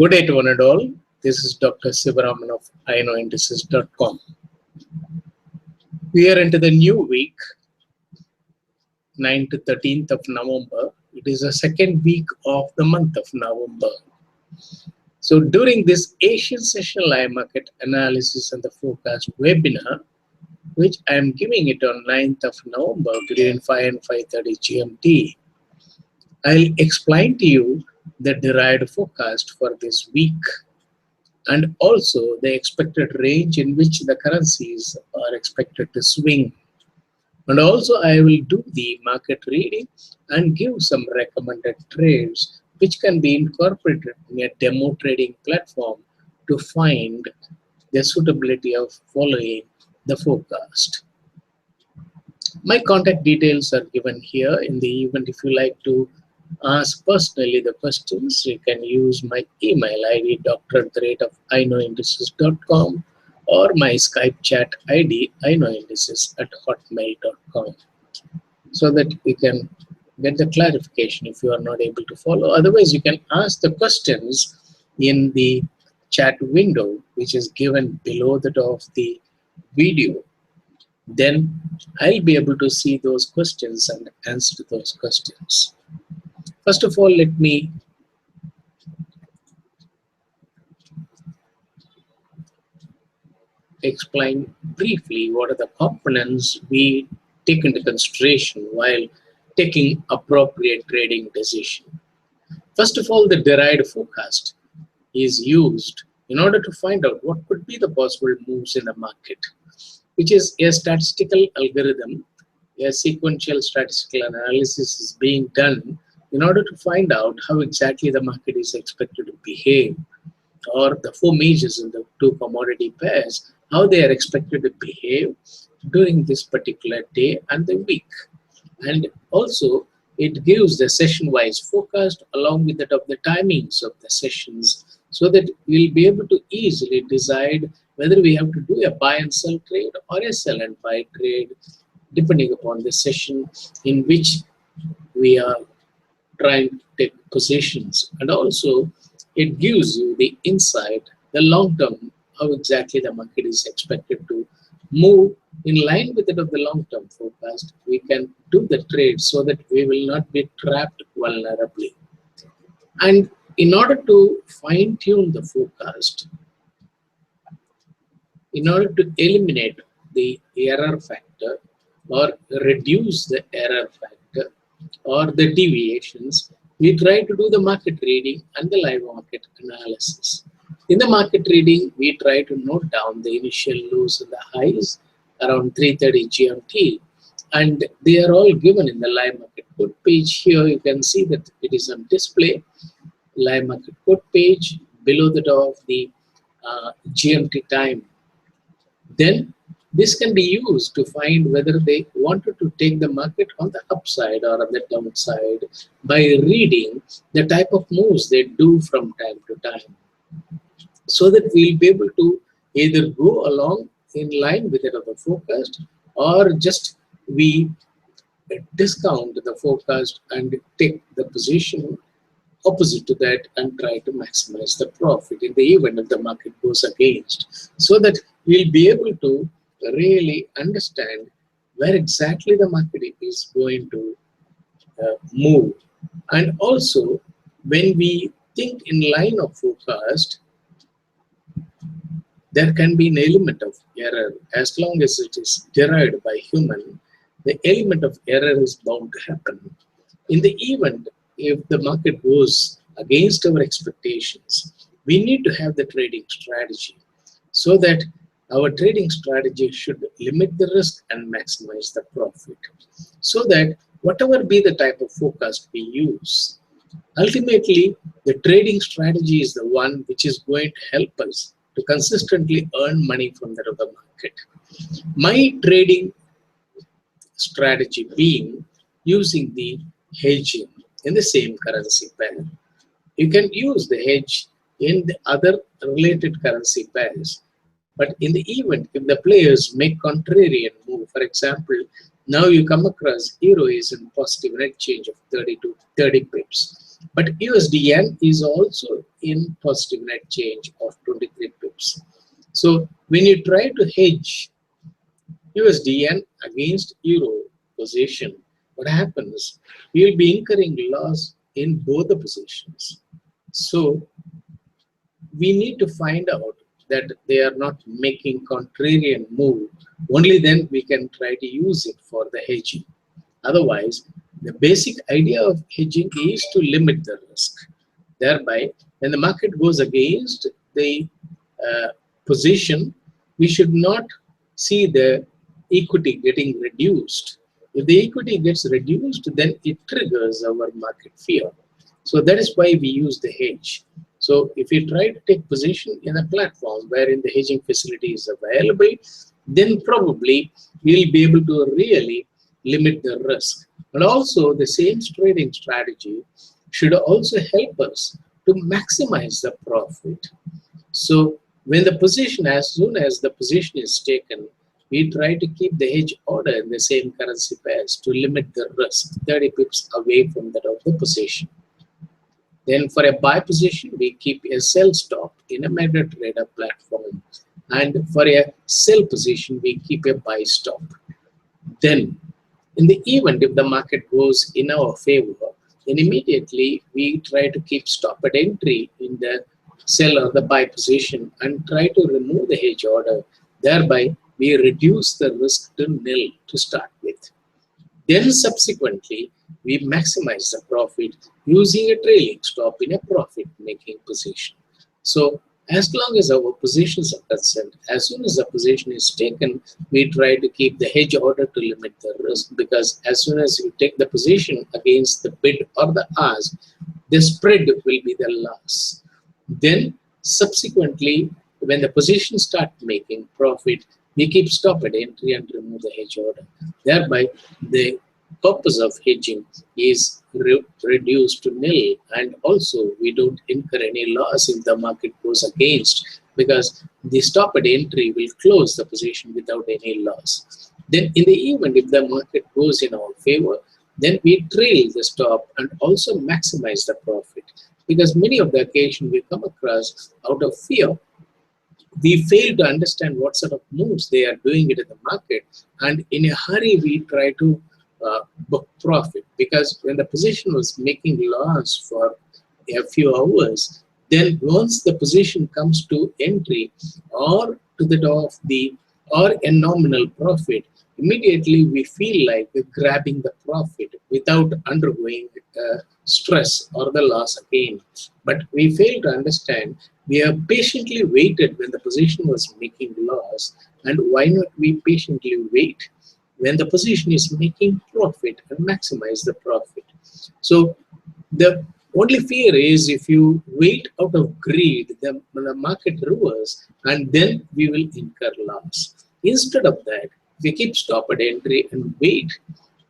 Good day to one and all. This is Dr. Sivaraman of iknowindices.com. We are into the new week, 9th to 13th of November. It is the second week of the month of November. So during this Asian Session Live Market Analysis and the Forecast webinar, which I am giving it on 9th of November between 5 and 5:30 GMT, I'll explain to you the derived forecast for this week and also the expected range in which the currencies are expected to swing. And also I will do the market reading and give some recommended trades which can be incorporated in a demo trading platform to find the suitability of following the forecast. My contact details are given here in the event. If you like to ask personally the questions, you can use my email ID dr@iknowindices.com or my Skype chat ID iknowindices@hotmail.com, so that you can get the clarification if you are not able to follow. Otherwise, you can ask the questions in the chat window which is given below that of the video. Then I'll be able to see those questions and answer those questions. First of all, let me explain briefly what are the components we take into consideration while taking appropriate trading decision. First of all, the derived forecast is used in order to find out what could be the possible moves in the market, which is a statistical algorithm. A sequential statistical analysis is being done in order to find out how exactly the market is expected to behave, or the four majors in the two commodity pairs, how they are expected to behave during this particular day and the week. And also it gives the session-wise forecast along with that of the timings of the sessions, so that we'll be able to easily decide whether we have to do a buy and sell trade or a sell and buy trade, depending upon the session in which we are trying to take positions. And also it gives you the insight, the long term, how exactly the market is expected to move in line with it of the long term forecast. We can do the trade so that we will not be trapped vulnerably. And in order to fine tune the forecast, in order to eliminate the error factor or reduce the error factor or the deviations, we try to do the market reading and the live market analysis. In the market reading, we try to note down the initial lows and the highs around 3:30 GMT, and they are all given in the live market code page. Here you can see that it is on display. Live market code page below that of the GMT time. Then this can be used to find whether they wanted to take the market on the upside or on the downside by reading the type of moves they do from time to time, so that we'll be able to either go along in line with it of the forecast, or just we discount the forecast and take the position opposite to that and try to maximize the profit in the event that the market goes against, so that we'll be able to really understand where exactly the market is going to move. And also, when we think in line of forecast, there can be an element of error. As long as it is derived by human, the element of error is bound to happen. In the event, if the market goes against our expectations, we need to have the trading strategy, so that our trading strategy should limit the risk and maximize the profit, so that whatever be the type of forecast we use, ultimately the trading strategy is the one which is going to help us to consistently earn money from the market. My trading strategy being using the hedging in the same currency pair. You can use the hedge in the other related currency pairs, but in the event if the players make contrarian move, for example, now you come across euro is in positive net change of 30 pips, But USDN is also in positive net change of 23 pips. So when you try to hedge USDN against Euro position, what happens? You will be incurring loss in both the positions. So we need to find out that they are not making contrarian move. Only then we can try to use it for the hedging. Otherwise, the basic idea of hedging is to limit the risk. Thereby, when the market goes against the position, we should not see the equity getting reduced. If the equity gets reduced, then it triggers our market fear. So that is why we use the hedge. So if you try to take position in a platform wherein the hedging facility is available, then probably we'll be able to really limit the risk. And also the same trading strategy should also help us to maximize the profit. So when the position, as soon as the position is taken, we try to keep the hedge order in the same currency pairs to limit the risk 30 pips away from that of the position. Then for a buy position, we keep a sell stop in a MetaTrader platform. And for a sell position, we keep a buy stop. Then in the event if the market goes in our favor, then immediately we try to keep stop at entry in the sell or the buy position and try to remove the hedge order. Thereby, we reduce the risk to nil to start with. Then subsequently, we maximize the profit using a trailing stop in a profit-making position. So as long as our positions are concerned, as soon as the position is taken, we try to keep the hedge order to limit the risk, because as soon as you take the position against the bid or the ask, the spread will be the loss. Then subsequently, when the position start making profit, we keep stop at entry and remove the hedge order. Thereby, the purpose of hedging is reduced to nil, and also we don't incur any loss if the market goes against, because the stop at entry will close the position without any loss. Then in the event if the market goes in our favor, then we trail the stop and also maximize the profit, because many of the occasions we come across out of fear, we fail to understand what sort of moves they are doing it in the market, and in a hurry we try to book profit, because when the position was making loss for a few hours, then once the position comes to entry or to the door of the or a nominal profit, immediately we feel like grabbing the profit without undergoing stress or the loss again. But we fail to understand, we have patiently waited when the position was making loss, and why not we patiently wait when the position is making profit and maximize the profit. So the only fear is if you wait out of greed, the market reverses and then we will incur loss. Instead of that, if we keep stop at entry and wait,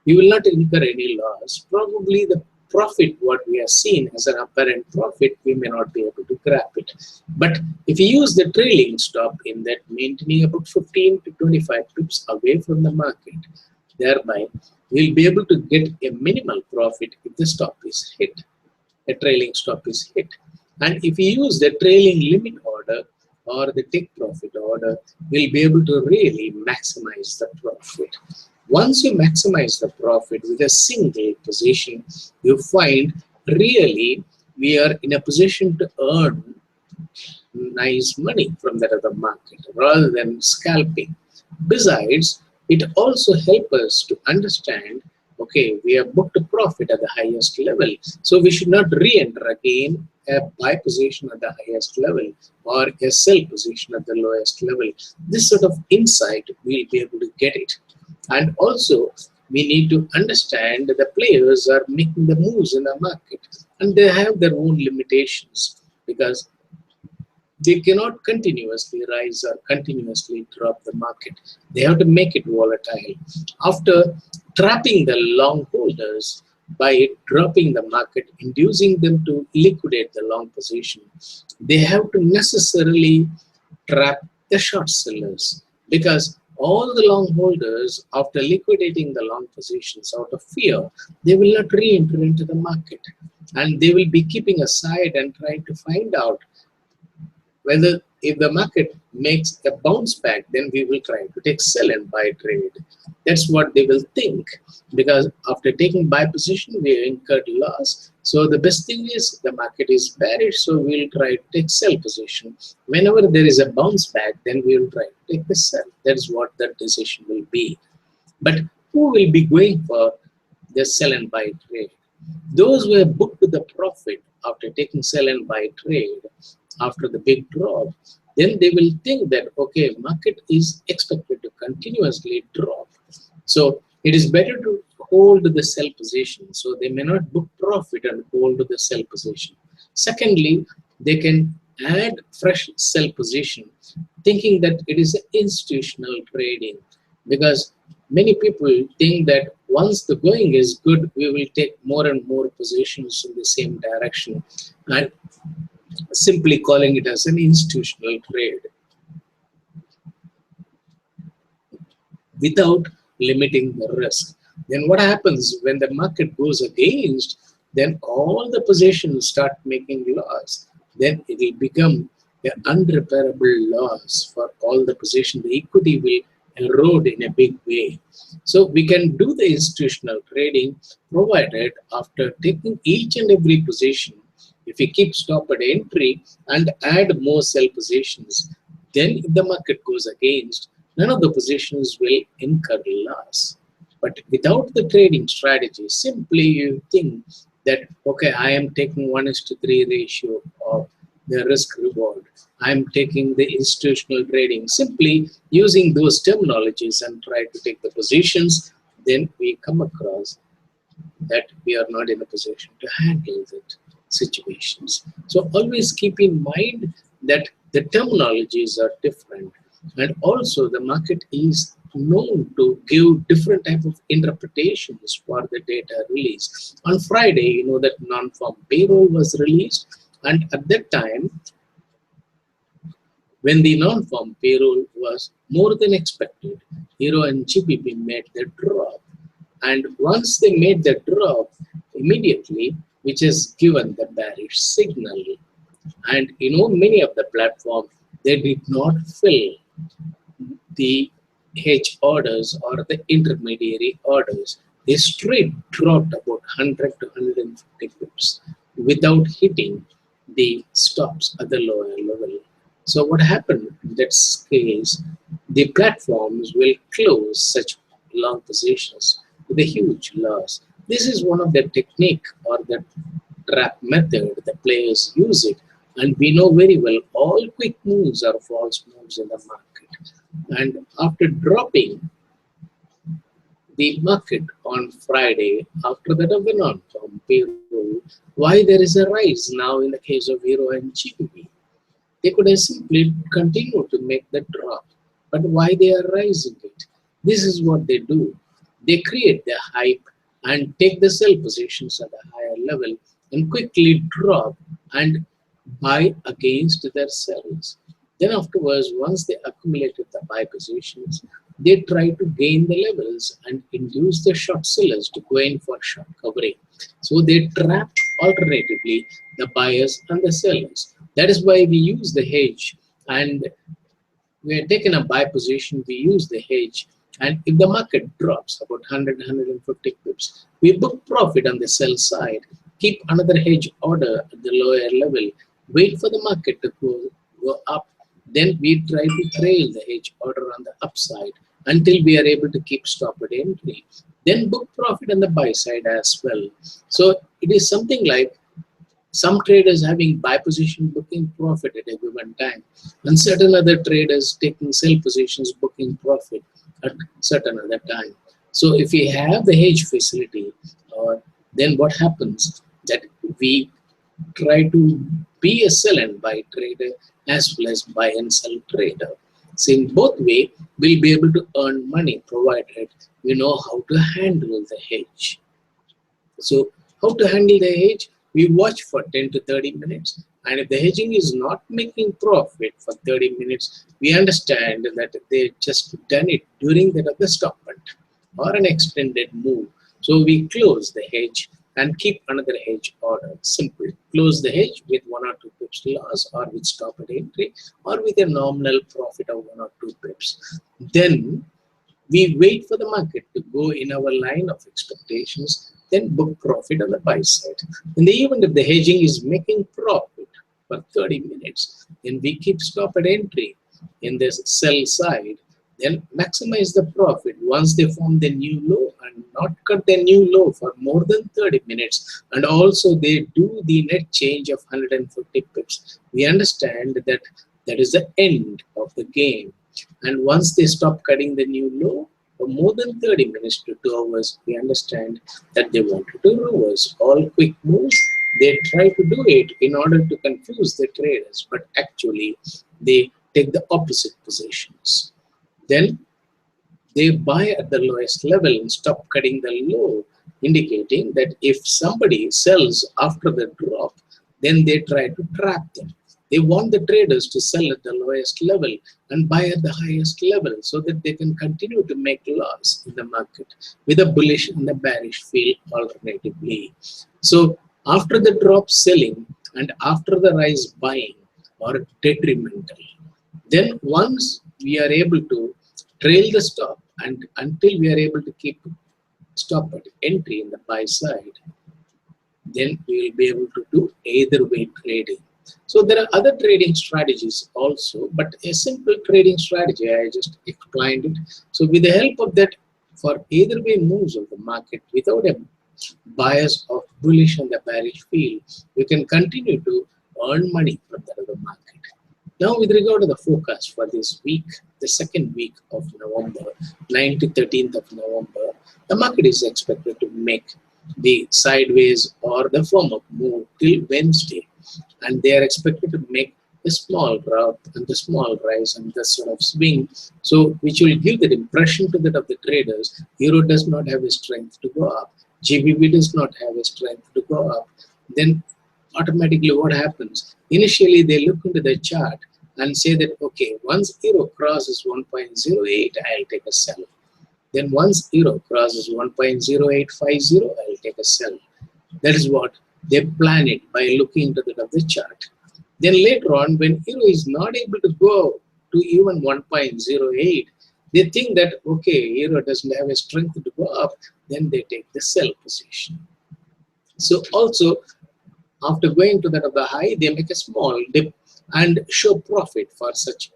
we will not incur any loss. Probably the profit, what we have seen as an apparent profit, we may not be able to grab it. But if you use the trailing stop in that, maintaining about 15 to 25 pips away from the market, thereby we'll be able to get a minimal profit if the stop is hit, a trailing stop is hit. And if you use the trailing limit order or the take profit order, we'll be able to really maximize the profit. Once you maximize the profit with a single position, you find really we are in a position to earn nice money from that other market rather than scalping. Besides, it also helps us to understand, okay, we have booked a profit at the highest level, so we should not re-enter again a buy position at the highest level or a sell position at the lowest level. This sort of insight, we'll be able to get it. And also, we need to understand that the players are making the moves in the market, and they have their own limitations, because they cannot continuously rise or continuously drop the market. They have to make it volatile. After trapping the long holders by dropping the market, inducing them to liquidate the long position, they have to necessarily trap the short sellers, because all the long holders, after liquidating the long positions out of fear, they will not re-enter into the market. and they will be keeping aside and trying to find out whether if the market makes a bounce back, then we will try to take sell and buy trade. That's what they will think, because after taking buy position, we incurred loss. So the best thing is the market is bearish, so we'll try to take sell position. Whenever there is a bounce back, then we will try to take the sell. That is what the decision will be. But who will be going for the sell and buy trade? Those who have booked the profit after taking sell and buy trade after the big drop, then they will think that, okay, market is expected to continuously drop. So it is better to hold the sell position. So they may not book profit and hold the sell position. Secondly, they can add fresh sell position thinking that it is institutional trading, because many people think that once the going is good, we will take more and more positions in the same direction, and simply calling it as an institutional trade without limiting the risk. Then what happens when the market goes against? Then all the positions start making loss. Then it will become an unrepairable loss for all the positions. The equity will erode in a big way. So we can do the institutional trading provided after taking each and every position, if we keep stop at entry and add more sell positions, then if the market goes against, none of the positions will incur loss. But without the trading strategy, simply you think that, okay, I am taking 1:3 ratio of the risk reward. I'm taking the institutional trading, simply using those terminologies and try to take the positions, then we come across that we are not in a position to handle that situations. So always keep in mind that the terminologies are different, and also the market is known to give different type of interpretations for the data release. On Friday, you know that non-farm payroll was released, and at that time, when the non-farm payroll was more than expected, Euro and GBP made the drop. And once they made the drop, immediately, which has given the bearish signal. And you know, many of the platforms, they did not fill the hedge orders or the intermediary orders. They straight dropped about 100 to 150 pips without hitting the stops at the lower level. So what happened in that case, the platforms will close such long positions with a huge loss. This is one of the technique or the trap method the players use it, and we know very well all quick moves are false moves in the market. And after dropping the market on Friday, after that of the non-farm payroll, why there is a rise now in the case of Euro and GBP? They could have simply continued to make the drop, but why they are rising it? This is what they do. They create the hype and take the sell positions at a higher level and quickly drop and buy against their sells. Then afterwards, once they accumulated the buy positions, they try to gain the levels and induce the short sellers to go in for short covering. So they trap alternatively the buyers and the sellers. That is why we use the hedge, and we are taking a buy position, we use the hedge, and if the market drops about 100, 150 pips, we book profit on the sell side, keep another hedge order at the lower level, wait for the market to go up, then we try to trail the hedge order on the upside until we are able to keep stop at entry. Then book profit on the buy side as well. So it is something like some traders having buy position booking profit at a given time, and certain other traders taking sell positions booking profit at certain other time. So if we have the hedge facility, then what happens that we try to be a sell and buy trader as well as buy and sell trader. So in both way, we'll be able to earn money provided we know how to handle the hedge. So how to handle the hedge? We watch for 10 to 30 minutes, and if the hedging is not making profit for 30 minutes, we understand that they just done it during that other stop point or an extended move. So we close the hedge and keep another hedge order. Simple. Close the hedge with 1 or 2 pips loss, or with stop at entry, or with a nominal profit of 1 or 2 pips. Then we wait for the market to go in our line of expectations, then book profit on the buy side. In the event if the hedging is making profit for 30 minutes, then we keep stop at entry in the sell side, then maximize the profit once they form the new low and not cut the new low for more than 30 minutes. And also they do the net change of 150 pips. We understand that that is the end of the game. And once they stop cutting the new low for more than 30 minutes to 2 hours, we understand that they wanted to reverse all quick moves. They try to do it in order to confuse the traders, but actually they take the opposite positions. Then they buy at the lowest level and stop cutting the low, indicating that if somebody sells after the drop, then they try to trap them. They want the traders to sell at the lowest level and buy at the highest level so that they can continue to make loss in the market with a bullish and a bearish feel alternatively. So after the drop selling and after the rise buying are detrimental. Then once we are able to trail the stop and until we are able to keep stop at entry in the buy side, then we will be able to do either way trading. So there are other trading strategies also, but a simple trading strategy, I just explained it. So with the help of that, for either way moves of the market without a bias of bullish and the bearish feel, you can continue to earn money from that other market. Now with regard to the forecast for this week, the second week of November, 9th to 13th of November, the market is expected to make the sideways or the firm up move till Wednesday. And they are expected to make a small drop and the small rise and the sort of swing, so which will give that impression to that of the traders. Euro does not have a strength to go up, GBP does not have a strength to go up. Then automatically what happens? Initially they look into the chart and say that okay, once euro crosses 1.08, I'll take a sell. Then once euro crosses 1.0850, I'll take a sell. That is what they plan it by looking into the chart. Then later on, when euro is not able to go to even 1.08, they think that okay, euro doesn't have a strength to go up, then they take the sell position. So also after going to that of the high, they make a small dip and show profit for such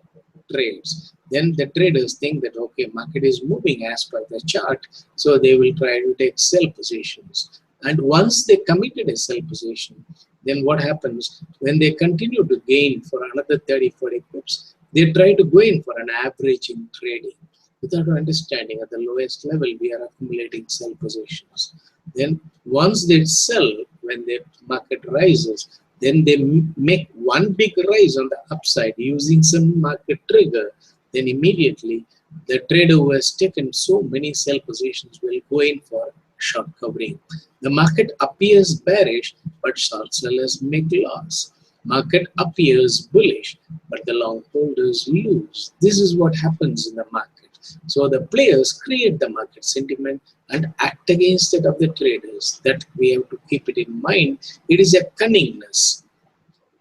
trades. Then the traders think that okay, market is moving as per the chart, so they will try to take sell positions. And once they committed a sell position, then what happens? When they continue to gain for another 30-40 pips, they try to go in for an average in trading. Without understanding at the lowest level, we are accumulating sell positions. Then once they sell, when the market rises, then they make one big rise on the upside using some market trigger. Then immediately the trader who has taken so many sell positions will go in for short covering. The market appears bearish, but short sellers make loss. Market appears bullish, but the long holders lose. This is what happens in the market. So the players create the market sentiment and act against it of the traders. That we have to keep it in mind. It is a cunningness.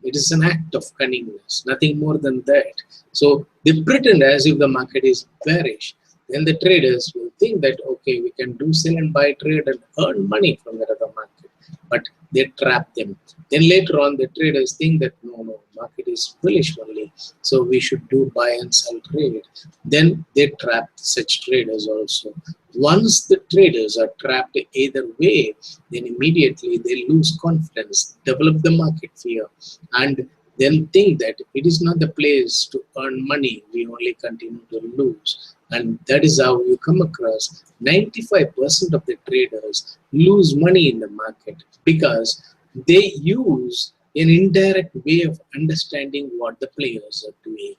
It is an act of cunningness, nothing more than that. So they pretend as if the market is bearish. Then the traders will think that okay, we can do sell and buy trade and earn money from that other market. But they trap them. Then later on the traders think that no, market is bullish only, so we should do buy and sell trade. Then they trap such traders also. Once the traders are trapped either way, then immediately they lose confidence, develop the market fear, and then think that it is not the place to earn money, we only continue to lose. And that is how you come across 95% of the traders lose money in the market because they use an indirect way of understanding what the players are doing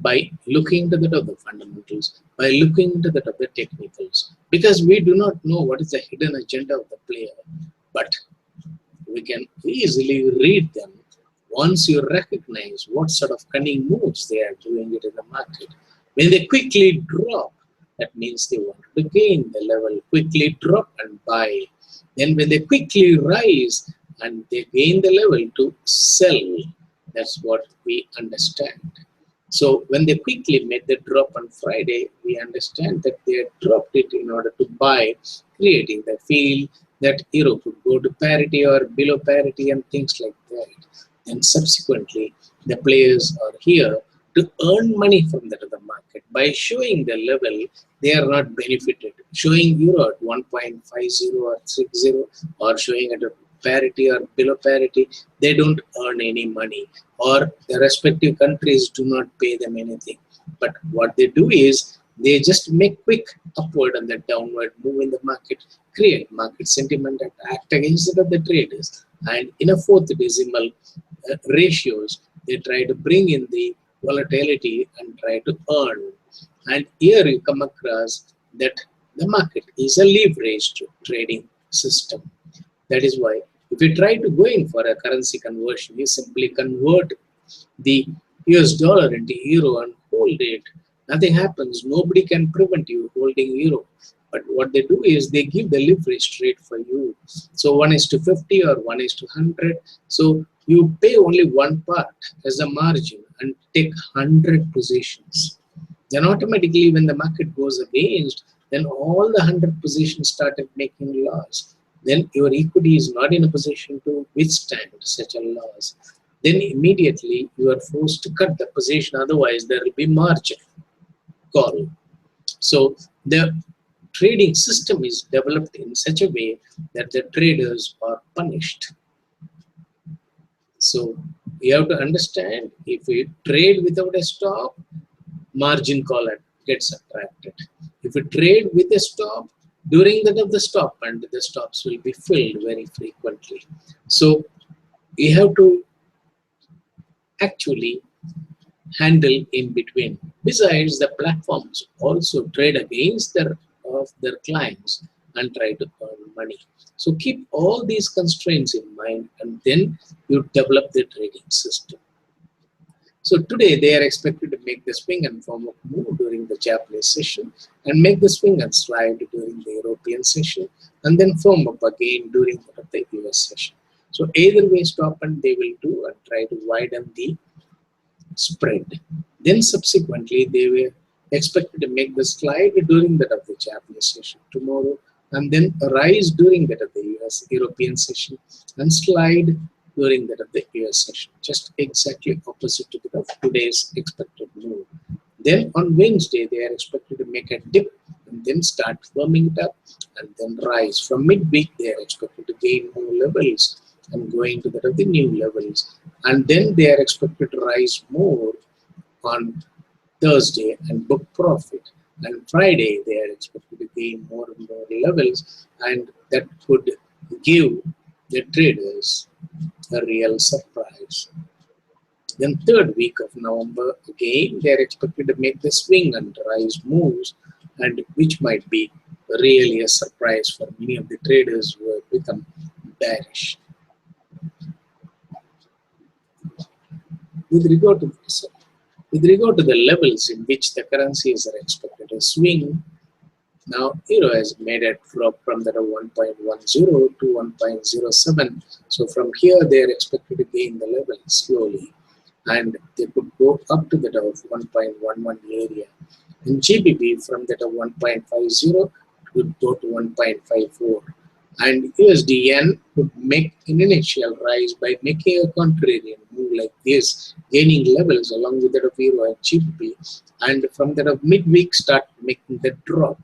by looking into the fundamentals, by looking into the technicals, because we do not know what is the hidden agenda of the player, but we can easily read them once you recognize what sort of cunning moves they are doing it in the market. When they quickly drop, That means they want to gain the level, quickly drop and buy. Then when they quickly rise and they gain the level to sell, that's what we understand. So when they quickly made the drop on Friday, we understand that they had dropped it in order to buy, creating the feel that euro could go to parity or below parity and things like that. And subsequently, the players are here to earn money from that other market. By showing the level, they are not benefited. Showing euro at 1.50 or 60 or showing at a parity or below parity, they don't earn any money, or the respective countries do not pay them anything. But what they do is they just make quick upward and the downward move in the market, create market sentiment and act against the traders. And in a fourth decimal ratios, they try to bring in the volatility and try to earn. And here you come across that the market is a leveraged trading system. That is why if you try to go in for a currency conversion, you simply convert the US dollar into euro and hold it. Nothing happens. Nobody can prevent you holding euro. But what they do is they give the leverage rate for you. So 1:50 or 1:100. So you pay only one part as a margin and take 100 positions. Then automatically when the market goes against, then all the 100 positions started making loss. Then your equity is not in a position to withstand such a loss. Then immediately you are forced to cut the position, otherwise there will be margin call. So the trading system is developed in such a way that the traders are punished. So you have to understand, if we trade without a stop, margin call gets attracted. If you trade with a stop, during that of the stop, and the stops will be filled very frequently. So you have to actually handle in between. Besides, the platforms also trade against their clients and try to earn money. So keep all these constraints in mind, and then you develop the trading system. So today they are expected to make the swing and form of move during the Japanese session, and make the swing and slide during the European session, and then form up again during the US session. So either way stop and they will do and try to widen the spread. Then subsequently they were expected to make the slide during that of the Japanese session tomorrow, and then rise during that of the European session, and slide during that of the US session. Just exactly opposite to that of today's expected move. Then on Wednesday they are expected to make a dip and then start firming it up and then rise. From midweek they are expected to gain more levels and going to that of the new levels, and then they are expected to rise more on Thursday and book profit, and Friday they are expected to gain more and more levels, and that could give the traders a real surprise. Then third week of November again they are expected to make the swing and rise moves, and which might be really a surprise for many of the traders who have become bearish. With regard to the levels in which the currencies are expected to swing, now euro has made a drop from that of 1.10 to 1.07. So from here they are expected to gain the level slowly, and they could go up to that of 1.11 area. In GBP from that of 1.50 would go to 1.54. And USD yen would make an initial rise by making a contrarian move like this, gaining levels along with that of euro and GBP, and from that of midweek start making the drop,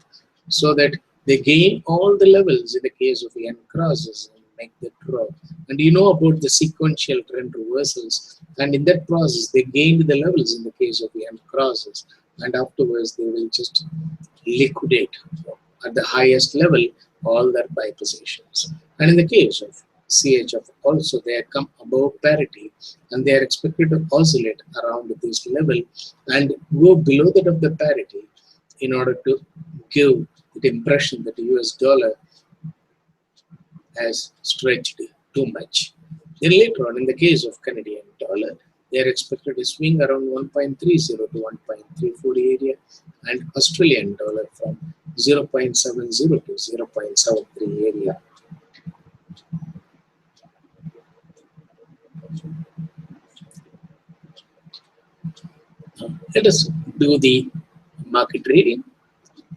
so that they gain all the levels in the case of yen crosses and make the drop. And you know about the sequential trend reversals, and in that process they gained the levels in the case of yen crosses, and afterwards they will just liquidate at the highest level all their buy positions. And in the case of CHF also, they have come above parity, and they are expected to oscillate around this level and go below that of the parity in order to give the impression that the US dollar has stretched too much. Then later on, in the case of Canadian dollar, they are expected to swing around 1.30 to 1.340 area, and Australian dollar from 0.70 to 0.73 area. Let us do the market reading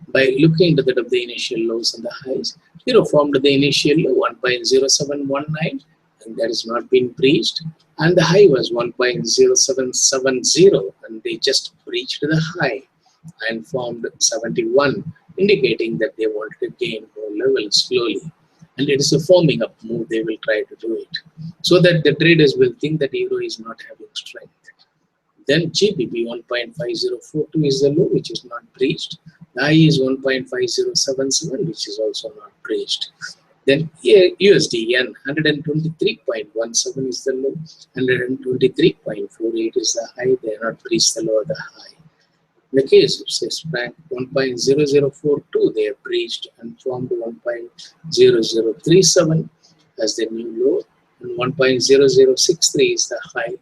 by looking to the initial lows and the highs. Euro formed the initial low 1.0719, and that has not been breached, and the high was 1.0770, and they just breached the high and formed 71, indicating that they wanted to gain more levels slowly, and it is a forming up move. They will try to do it so that the traders will think that euro is not having strength. Then GBP 1.5042 is the low, which is not breached. The high is 1.5077, which is also not breached. Then USD yen 123.17 is the low, 123.48 is the high. They are not breached the low or the high. In the case of Swiss franc 1.0042, they have breached and formed 1.0037 as the new low, and 1.0063 is the high,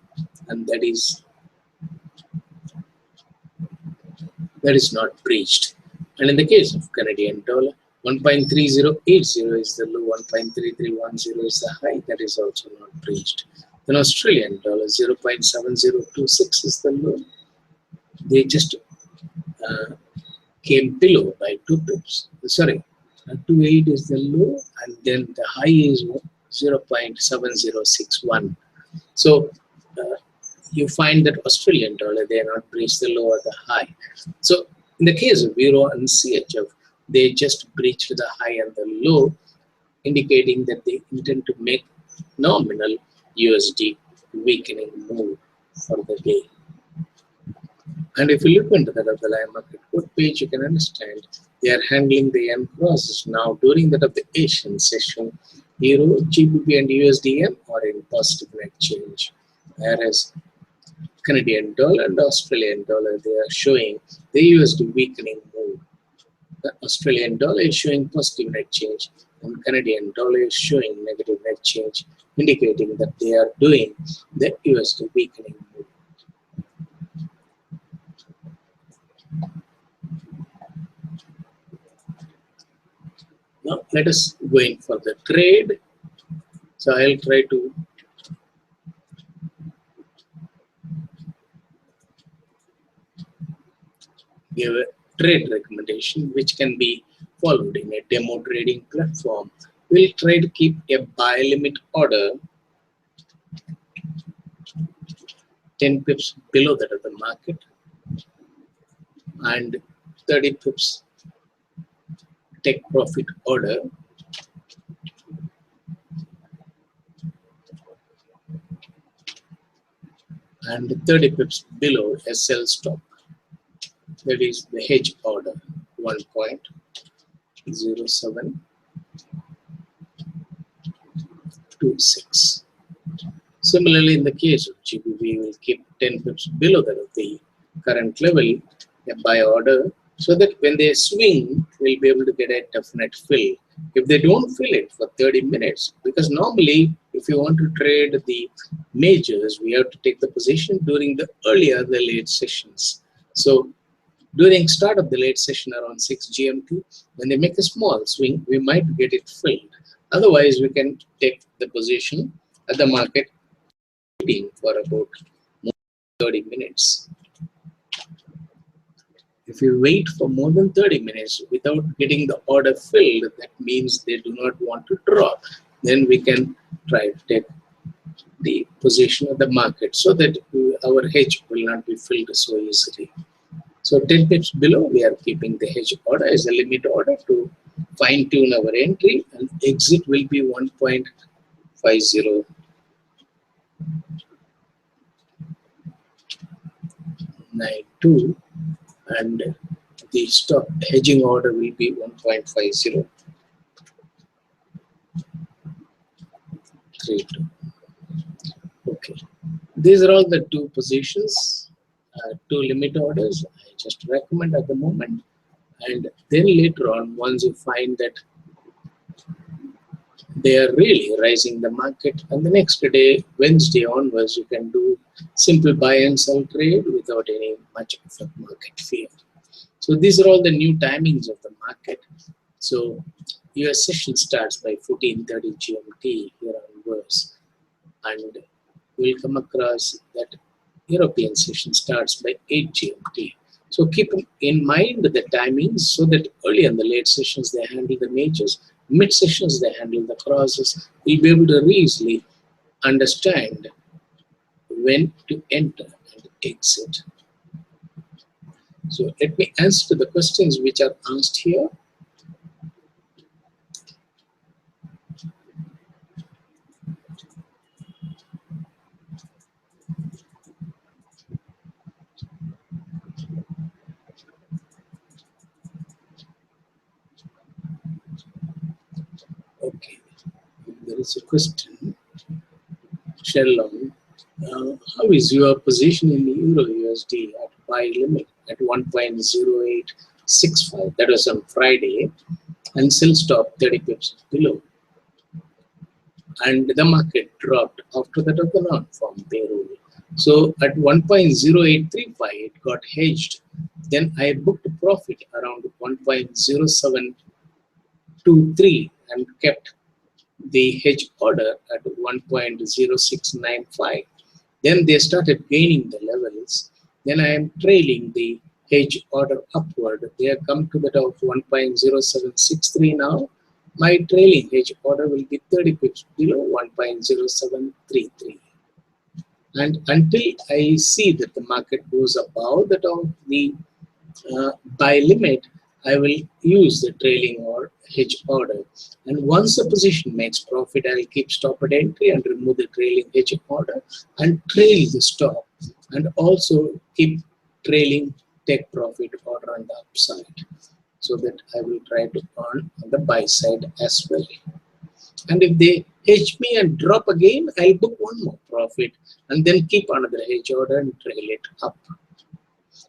and that is not breached. And in the case of Canadian dollar, 1.3080 is the low, 1.3310 is the high, that is also not breached. Then Australian dollar 0.7026 is the low. They just came below by 2 pips. Sorry, 28 is the low, and then the high is 0.7061. So you find that Australian dollar, they are not breached the low or the high. So in the case of euro and CHF, they just breached the high and the low, indicating that they intend to make nominal USD weakening move for the day. And if you look into the live market code page, you can understand they are handling the yen crosses now during that of the Asian session. Euro, GBP, and USD are in positive net change, whereas Canadian dollar and Australian dollar, they are showing the USD weakening move. The Australian dollar is showing positive net change, and Canadian dollar is showing negative net change, indicating that they are doing the USD weakening move. Now let us go in for the trade. So I'll try to give a trade recommendation which can be followed in a demo trading platform. We'll try to keep a buy limit order 10 pips below that of the market and 30 pips take profit order and 30 pips below a sell stop. That is the hedge order 1.0726. Similarly, in the case of GBP, we will keep 10 pips below that of the current level, a buy order, so that when they swing, we'll be able to get a definite fill. If they don't fill it for 30 minutes, because normally, if you want to trade the majors, we have to take the position during the earlier, the late sessions. So during start of the late session around 6 GMT, when they make a small swing, we might get it filled. Otherwise, we can take the position at the market waiting for about 30 minutes. If you wait for more than 30 minutes without getting the order filled, that means they do not want to draw. Then we can try to take the position of the market so that our hedge will not be filled so easily. So 10 pips below, we are keeping the hedge order as a limit order to fine tune our entry, and exit will be 1.5092, and the stop hedging order will be 1.5032. Okay, these are all the two positions, two limit orders I just recommend at the moment. And then later on, once you find that they are really rising the market, and the next day, Wednesday onwards, you can do Simple buy and sell trade without any much of a market fear. So these are all the new timings of the market. So US session starts by 14:30 GMT here onwards, and we'll come across that European session starts by 8 GMT. So keep in mind the timings so that early in the late sessions they handle the majors, mid sessions they handle the crosses. We'll be able to easily understand when to enter and exit. So let me answer the questions which are asked here. Okay, there is a question. Sherlock, how is your position in the Euro USD at buy limit at 1.0865? That was on Friday, and sell stop 30 pips below. And the market dropped after that of the non-farm payroll. So at 1.0835, it got hedged. Then I booked a profit around 1.0723 and kept the hedge order at 1.0695. Then they started gaining the levels. Then I am trailing the hedge order upward. They have come to the of 1.0763 now. My trailing hedge order will be 30 pips below 1.0733. And until I see that the market goes above that of the buy limit, I will use the trailing or hedge order. And once the position makes profit, I'll keep stop at entry and remove the trailing hedge order and trail the stop, and also keep trailing take profit order on the upside, so that I will try to earn on the buy side as well. And if they hedge me and drop again, I'll book one more profit and then keep another hedge order and trail it up.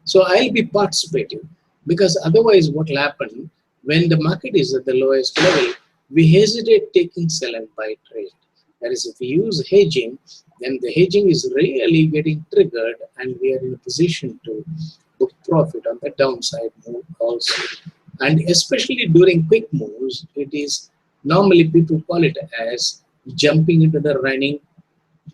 So I'll be participating, because otherwise what will happen when the market is at the lowest level, we hesitate taking sell and buy trade. That is, if we use hedging, then the hedging is really getting triggered and we are in a position to book profit on the downside move also. And especially during quick moves, it is normally people call it as jumping into the running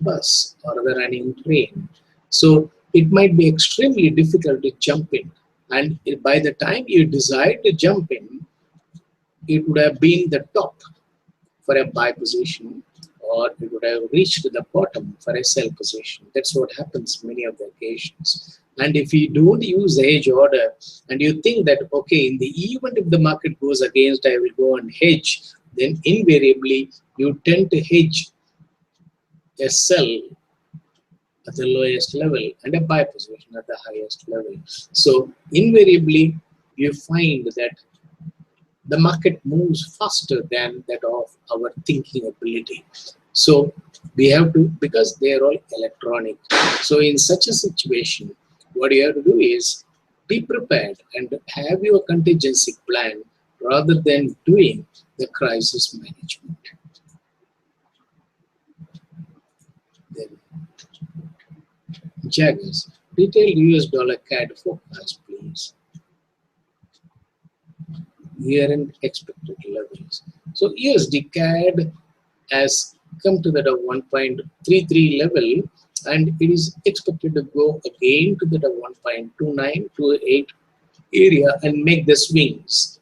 bus or the running train. So it might be extremely difficult to jump in. And by the time you decide to jump in, it would have been the top for a buy position, or it would have reached the bottom for a sell position. That's what happens many of the occasions. And if you don't use the hedge order and you think that, okay, in the event if the market goes against, I will go and hedge, then invariably you tend to hedge a sell at the lowest level and a buy position at the highest level. So invariably you find that the market moves faster than that of our thinking ability. So we have to, because they are all electronic. So in such a situation, what you have to do is be prepared and have your contingency plan rather than doing the crisis management. Then Jaggers, detailed US dollar CAD forecast, please. Year-end expected levels. So USD CAD has come to that of 1.33 level, and it is expected to go again to that of 1.2928 area and make the swings.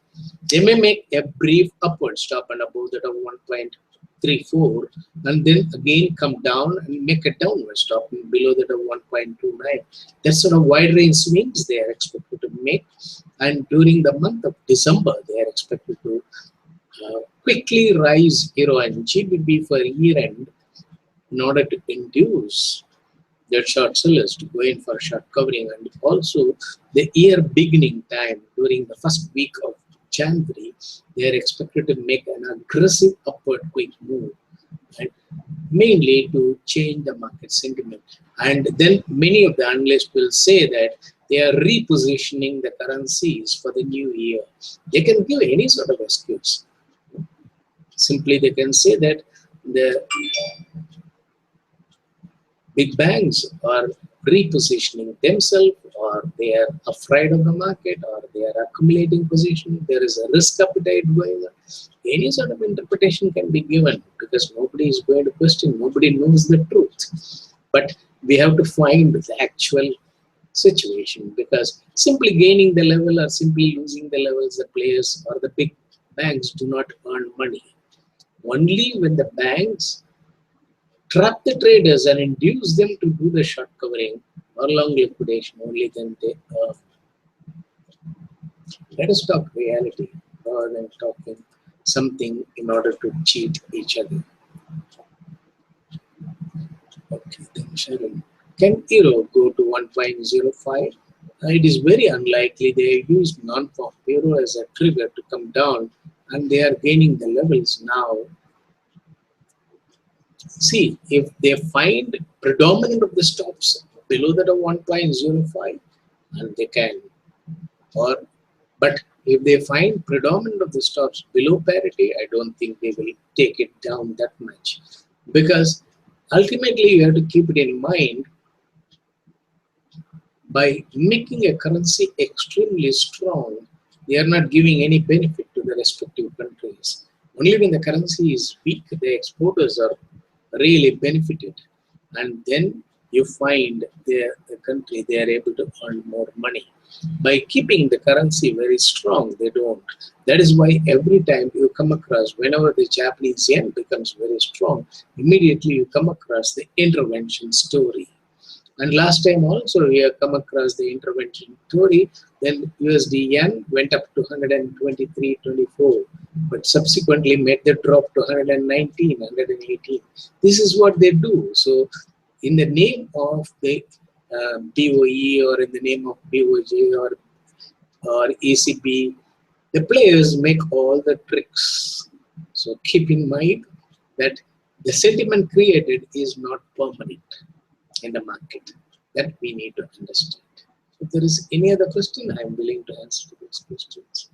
They may make a brief upward stop and above that of 1.34, and then again come down and make a downward stop and below that of 1.29. That sort of wide range swings they are expected to make, and during the month of December they are expected to quickly rise Euro and GBP for year end in order to induce their short sellers to go in for short covering, and also the year beginning time during the first week of January, they are expected to make an aggressive upward quick move, right? Mainly to change the market sentiment. And then many of the analysts will say that they are repositioning the currencies for the new year. They can give any sort of excuse. Simply they can say that Big banks are repositioning themselves, or they are afraid of the market, or they are accumulating position. There is a risk appetite going on. Any sort of interpretation can be given because nobody is going to question, nobody knows the truth. But we have to find the actual situation, because simply gaining the level or simply losing the levels, the players or the big banks do not earn money. Only when the banks trap the traders and induce them to do the short covering or long liquidation, only then they earn. Let us talk reality rather than talking something in order to cheat each other. Okay, then Sharon. Can euro go to 1.05? It is very unlikely. They used non-farm euro as a trigger to come down, and they are gaining the levels now. See, if they find predominant of the stops below that of 1.05, and they can, or but if they find predominant of the stops below parity, I don't think they will take it down that much, because ultimately you have to keep it in mind, by making a currency extremely strong, they are not giving any benefit to the respective countries. Only when the currency is weak, the exporters are really benefited, and then you find the country, they are able to earn more money. By keeping the currency very strong, they don't. That is why every time you come across, whenever the Japanese yen becomes very strong, immediately you come across the intervention story. And last time also we have come across the intervention story. Then USD yen went up to 123.24, but subsequently made the drop to 119, 118. This is what they do. So in the name of the BOE, or in the name of BOJ, or ECB, the players make all the tricks. So keep in mind that the sentiment created is not permanent in the market. That we need to understand. If there is any other question, I am willing to answer to those questions.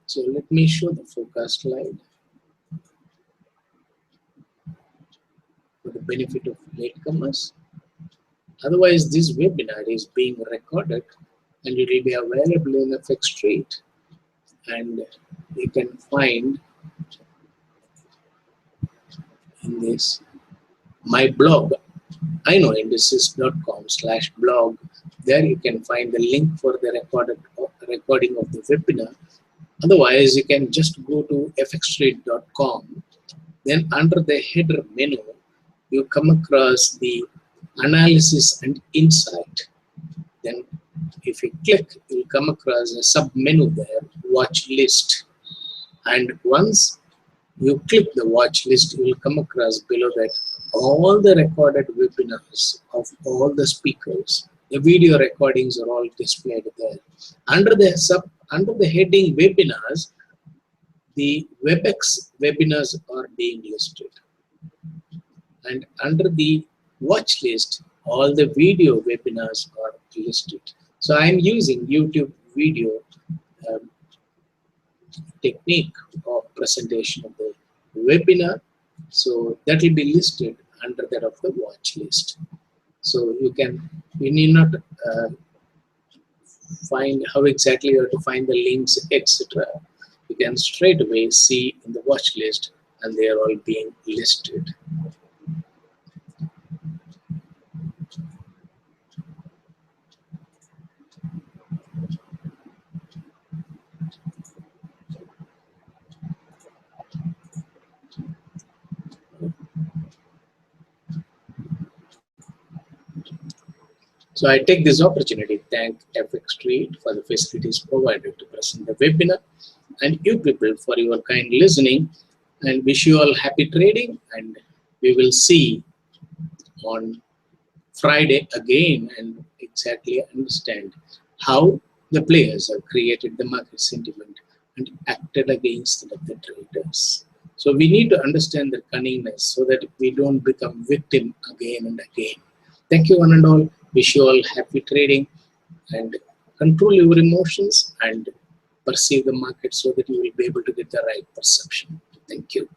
So let me show the forecast slide for the benefit of latecomers. Otherwise, this webinar is being recorded and it will be available in FX Trade, and you can find in this my blog, iknowind.com/blog. There you can find the link for the recording of the webinar. Otherwise, you can just go to fxtrade.com. Then under the header menu, you come across the analysis and insight. Then if you click, you will come across a sub menu there, watch list. And once you click the watch list, you will come across below that all the recorded webinars of all the speakers. The video recordings are all displayed there. Under the heading webinars, the WebEx webinars are being listed. And under the watch list, all the video webinars are listed. So I am using YouTube video technique of presentation of the webinar. So that will be listed under that of the watch list. So you need not find how exactly you have to find the links, etc. You can straight away see in the watch list, and they are all being listed. So I take this opportunity to thank FX Trade for the facilities provided to present the webinar, and you people for your kind listening, and wish you all happy trading, and we will see on Friday again and exactly understand how the players have created the market sentiment and acted against the traders. So we need to understand the cunningness so that we don't become victim again and again. Thank you one and all. Wish you all happy trading, and control your emotions and perceive the market so that you will be able to get the right perception. Thank you.